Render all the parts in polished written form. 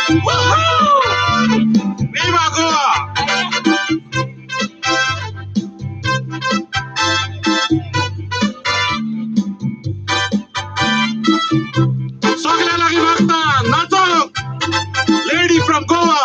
Woohoo! Viva Goa! Sogla lagi bhakta, nacho! Lady from Goa!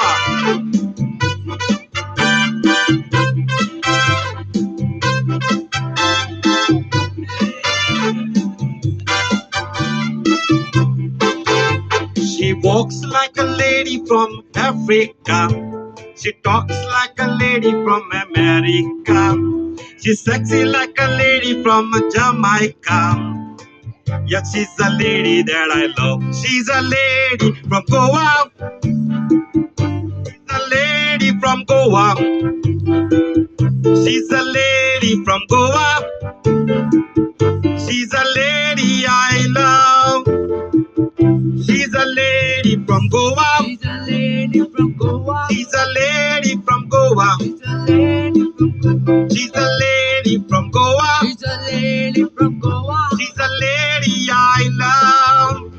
She walks like a lady from Africa. She talks like a lady from America. She's sexy like a lady from Jamaica. Yeah, she's a lady that I love. She's a lady from Goa. She's a lady from Goa. She's a lady from Goa. She's a lady I love. She's a lady from Goa. She's a lady from Goa. She's a lady from Goa. She's a lady from Goa. She's a lady from Goa. She's a lady from Goa. She's a lady I love.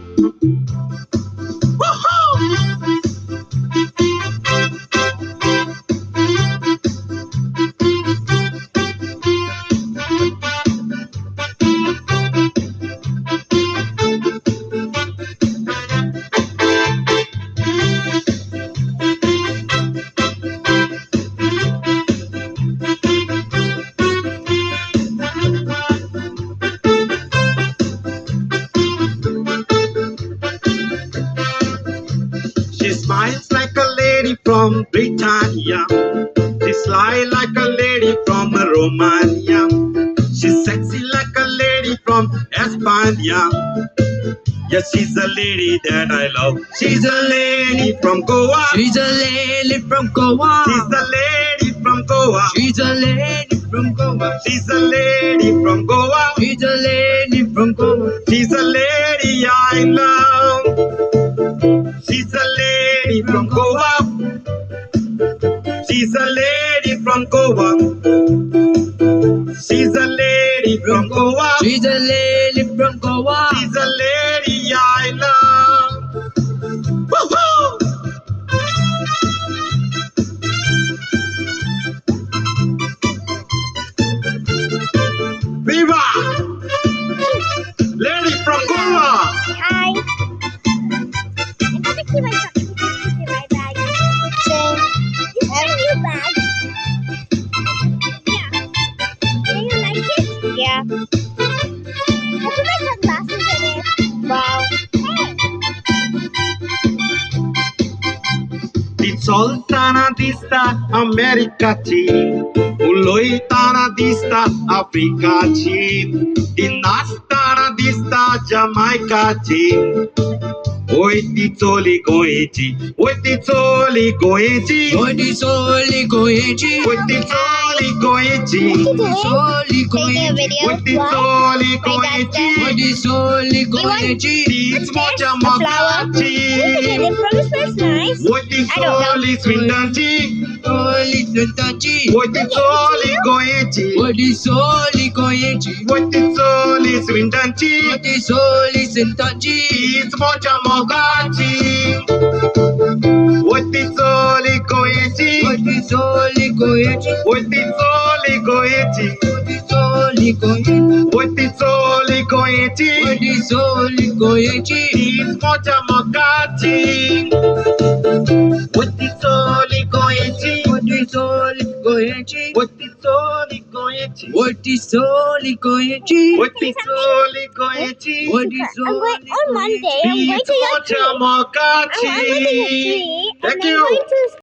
Woohoo! She smiles like a lady from Britannia. She sly like a lady from Romania. She's sexy like a lady from España. Yeah, she's a lady that I love. She's a lady from Goa. She's a lady from Goa. She's a lady from Goa. She's a lady from Goa. She's a lady from Goa. She's a lady from Goa. She's a lady I love. She's a lady from Goa. She's a lady from Goa. She's a lady from Goa. She's a lady from Goa. She's a lady I love. Woohoo! Viva! Lady from Goa! Hi. I gotta keep my bag. So, is that a new bag? Yeah. Do you like it? Yeah. I put my sunglasses in it. Wow. Hey. Di soltana dista Americaci, uloitana dista Africaci, di nastana dista Jamaicaci. Oi ti zoli goeci, oi ti zoli goeci, Oi di soli goeci. oi ti zoli goeci, Soli Taking a goeci. video. oi ti What? zoli Wait, that's goeci, Oi di soli goeci. di What's smocia this? A flower? Look at mocaci, it. It probably smells nice. oi ti I don't know. zoli swindanci, Soli sentaci. oi ti zoli goeci, Oi di soli goeci. oi ti zoli swindanci, Oi di soli sentaci. di smocia mocaci, oi ti zoli goeci, Oi di soli goeci. oi ti zoli goeci. Oi di soli goeci. Oi ti zoli goeci, Oi di soli goeci. di smocia mocaci. Oi ti zoli goeci, Oi di soli goeci. oi ti zoli goeci, Oi di soli goeci. oi ti zoli goeci, Oi di I'm going soli on Monday. I'm di going to your smocia tree. I'm going to your mocaci. tree. Thank And I'm you. going to